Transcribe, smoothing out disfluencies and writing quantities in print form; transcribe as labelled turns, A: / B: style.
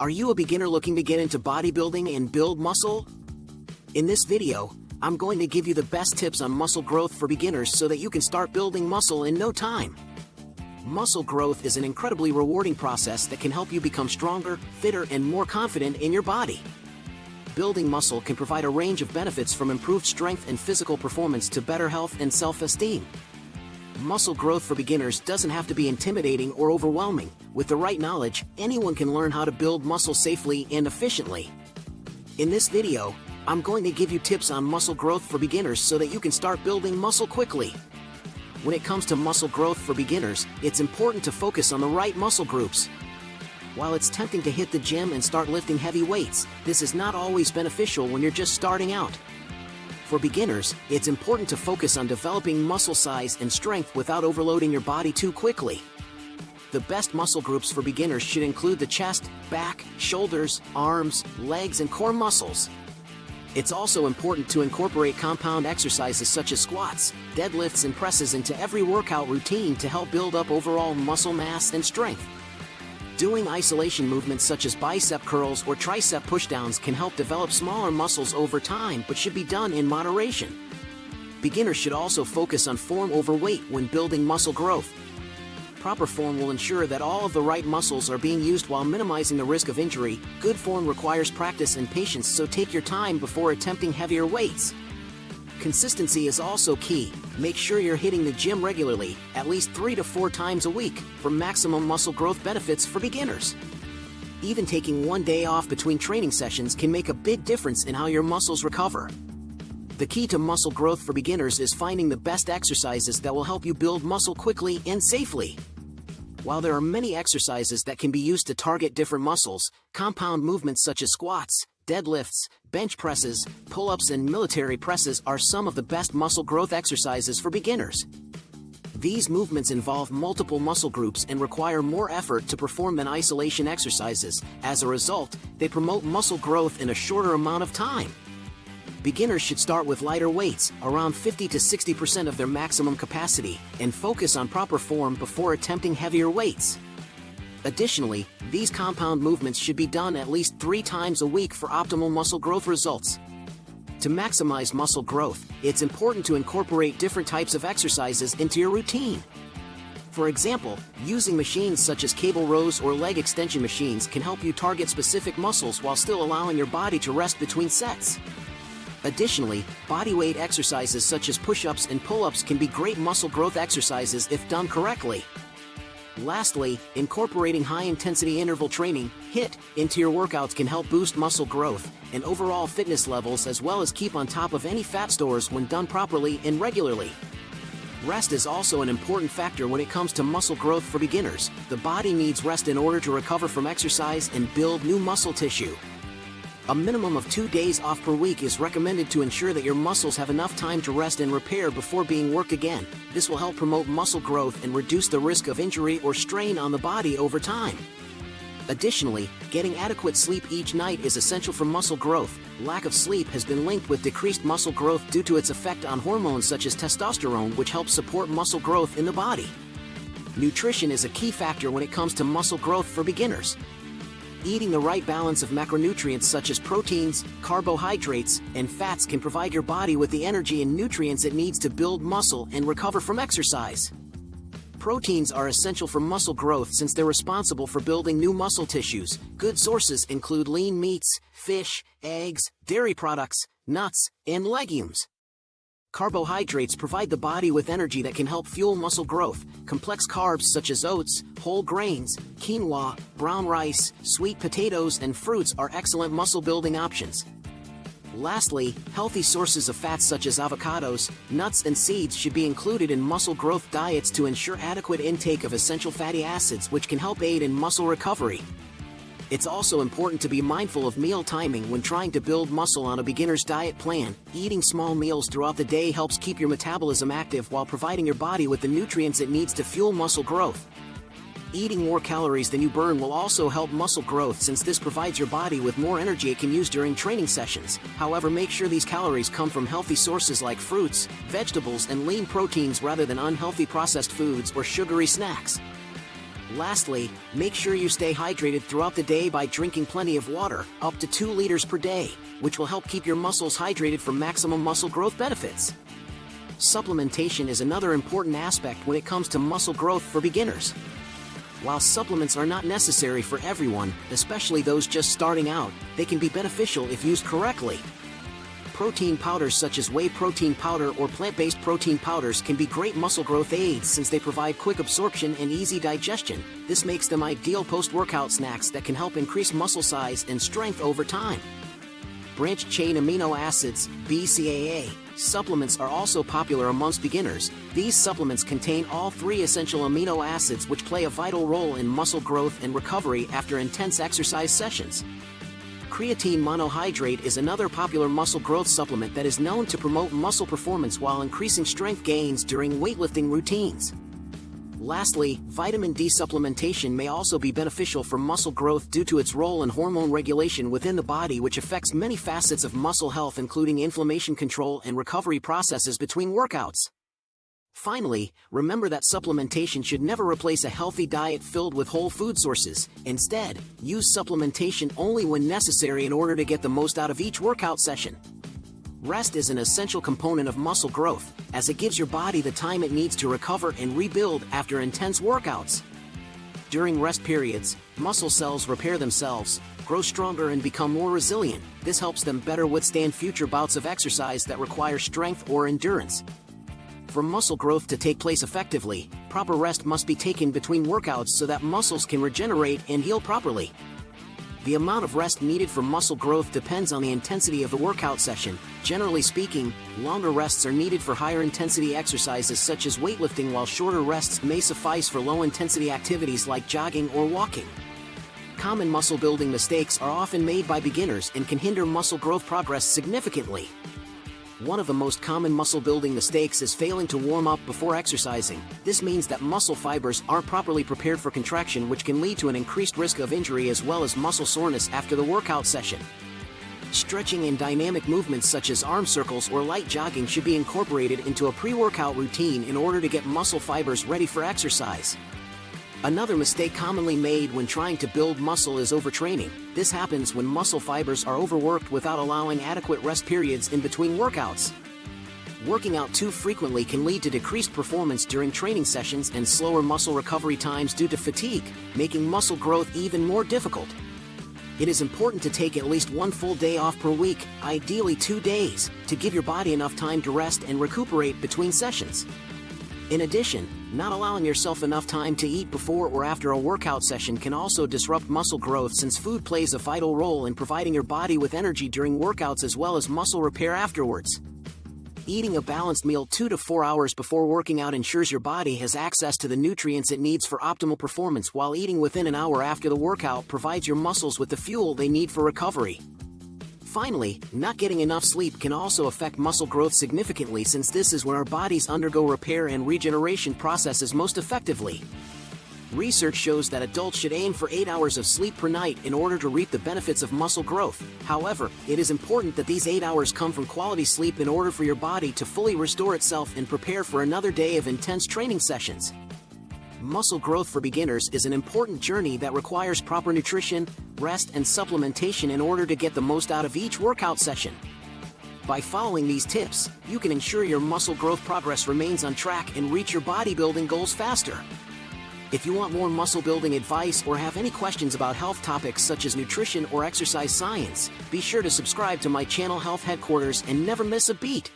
A: Are you a beginner looking to get into bodybuilding and build muscle? In this video, I'm going to give you the best tips on muscle growth for beginners so that you can start building muscle in no time. Muscle growth is an incredibly rewarding process that can help you become stronger, fitter, and more confident in your body. Building muscle can provide a range of benefits from improved strength and physical performance to better health and self-esteem. Muscle growth for beginners doesn't have to be intimidating or overwhelming. With the right knowledge, anyone can learn how to build muscle safely and efficiently. In this video, I'm going to give you tips on muscle growth for beginners so that you can start building muscle quickly. When it comes to muscle growth for beginners, it's important to focus on the right muscle groups. While it's tempting to hit the gym and start lifting heavy weights, this is not always beneficial when you're just starting out. For beginners, it's important to focus on developing muscle size and strength without overloading your body too quickly. The best muscle groups for beginners should include the chest, back, shoulders, arms, legs, and core muscles. It's also important to incorporate compound exercises such as squats, deadlifts, and presses into every workout routine to help build up overall muscle mass and strength. Doing isolation movements such as bicep curls or tricep pushdowns can help develop smaller muscles over time but should be done in moderation. Beginners should also focus on form over weight when building muscle growth. Proper form will ensure that all of the right muscles are being used while minimizing the risk of injury. Good form requires practice and patience, so take your time before attempting heavier weights. Consistency is also key. Make sure you're hitting the gym regularly, at least 3 to 4 times a week, for maximum muscle growth benefits for beginners. Even taking one day off between training sessions can make a big difference in how your muscles recover. The key to muscle growth for beginners is finding the best exercises that will help you build muscle quickly and safely. While there are many exercises that can be used to target different muscles, compound movements such as squats, deadlifts, bench presses, pull-ups, and military presses are some of the best muscle growth exercises for beginners. These movements involve multiple muscle groups and require more effort to perform than isolation exercises. As a result, they promote muscle growth in a shorter amount of time. Beginners should start with lighter weights, around 50 to 60% of their maximum capacity, and focus on proper form before attempting heavier weights. Additionally, these compound movements should be done at least 3 times a week for optimal muscle growth results. To maximize muscle growth, it's important to incorporate different types of exercises into your routine. For example, using machines such as cable rows or leg extension machines can help you target specific muscles while still allowing your body to rest between sets. Additionally, bodyweight exercises such as push-ups and pull-ups can be great muscle growth exercises if done correctly. Lastly, incorporating high-intensity interval training, HIIT, into your workouts can help boost muscle growth and overall fitness levels, as well as keep on top of any fat stores when done properly and regularly. Rest is also an important factor when it comes to muscle growth for beginners. The body needs rest in order to recover from exercise and build new muscle tissue. A minimum of 2 days off per week is recommended to ensure that your muscles have enough time to rest and repair before being worked again. This will help promote muscle growth and reduce the risk of injury or strain on the body over time. Additionally, getting adequate sleep each night is essential for muscle growth. Lack of sleep has been linked with decreased muscle growth due to its effect on hormones such as testosterone, which helps support muscle growth in the body. Nutrition is a key factor when it comes to muscle growth for beginners. Eating the right balance of macronutrients such as proteins, carbohydrates, and fats can provide your body with the energy and nutrients it needs to build muscle and recover from exercise. Proteins are essential for muscle growth since they're responsible for building new muscle tissues. Good sources include lean meats, fish, eggs, dairy products, nuts, and legumes. Carbohydrates provide the body with energy that can help fuel muscle growth. Complex carbs such as oats, whole grains, quinoa, brown rice, sweet potatoes, and fruits are excellent muscle-building options. Lastly, healthy sources of fats such as avocados, nuts, and seeds should be included in muscle growth diets to ensure adequate intake of essential fatty acids, which can help aid in muscle recovery. It's also important to be mindful of meal timing when trying to build muscle on a beginner's diet plan. Eating small meals throughout the day helps keep your metabolism active while providing your body with the nutrients it needs to fuel muscle growth. Eating more calories than you burn will also help muscle growth, since this provides your body with more energy it can use during training sessions. However, make sure these calories come from healthy sources like fruits, vegetables, and lean proteins rather than unhealthy processed foods or sugary snacks. Lastly, make sure you stay hydrated throughout the day by drinking plenty of water, up to 2 liters per day, which will help keep your muscles hydrated for maximum muscle growth benefits. Supplementation is another important aspect when it comes to muscle growth for beginners. While supplements are not necessary for everyone, especially those just starting out, they can be beneficial if used correctly. Protein powders such as whey protein powder or plant-based protein powders can be great muscle growth aids since they provide quick absorption and easy digestion. This makes them ideal post-workout snacks that can help increase muscle size and strength over time. Branched-chain amino acids, BCAA, supplements are also popular amongst beginners. These supplements contain all 3 essential amino acids which play a vital role in muscle growth and recovery after intense exercise sessions. Creatine monohydrate is another popular muscle growth supplement that is known to promote muscle performance while increasing strength gains during weightlifting routines. Lastly, vitamin D supplementation may also be beneficial for muscle growth due to its role in hormone regulation within the body, which affects many facets of muscle health including inflammation control and recovery processes between workouts. Finally, remember that supplementation should never replace a healthy diet filled with whole food sources. Instead, use supplementation only when necessary in order to get the most out of each workout session. Rest is an essential component of muscle growth, as it gives your body the time it needs to recover and rebuild after intense workouts. During rest periods, muscle cells repair themselves, grow stronger and become more resilient. This helps them better withstand future bouts of exercise that require strength or endurance. For muscle growth to take place effectively, proper rest must be taken between workouts so that muscles can regenerate and heal properly. The amount of rest needed for muscle growth depends on the intensity of the workout session. Generally speaking, longer rests are needed for higher intensity exercises such as weightlifting, while shorter rests may suffice for low intensity activities like jogging or walking. Common muscle building mistakes are often made by beginners and can hinder muscle growth progress significantly. One of the most common muscle building mistakes is failing to warm up before exercising. This means that muscle fibers aren't properly prepared for contraction, which can lead to an increased risk of injury as well as muscle soreness after the workout session. Stretching and dynamic movements such as arm circles or light jogging should be incorporated into a pre-workout routine in order to get muscle fibers ready for exercise. Another mistake commonly made when trying to build muscle is overtraining. This happens when muscle fibers are overworked without allowing adequate rest periods in between workouts. Working out too frequently can lead to decreased performance during training sessions and slower muscle recovery times due to fatigue, making muscle growth even more difficult. It is important to take at least 1 full day off per week, ideally 2 days, to give your body enough time to rest and recuperate between sessions. In addition, not allowing yourself enough time to eat before or after a workout session can also disrupt muscle growth, since food plays a vital role in providing your body with energy during workouts as well as muscle repair afterwards. Eating a balanced meal 2 to 4 hours before working out ensures your body has access to the nutrients it needs for optimal performance, while eating within an hour after the workout provides your muscles with the fuel they need for recovery. Finally, not getting enough sleep can also affect muscle growth significantly, since this is when our bodies undergo repair and regeneration processes most effectively. Research shows that adults should aim for 8 hours of sleep per night in order to reap the benefits of muscle growth. However, it is important that these 8 hours come from quality sleep in order for your body to fully restore itself and prepare for another day of intense training sessions. Muscle growth for beginners is an important journey that requires proper nutrition, rest, and supplementation in order to get the most out of each workout session. By following these tips, you can ensure your muscle growth progress remains on track and reach your bodybuilding goals faster. If you want more muscle building advice or have any questions about health topics such as nutrition or exercise science, be sure to subscribe to my channel Health Headquarters and never miss a beat.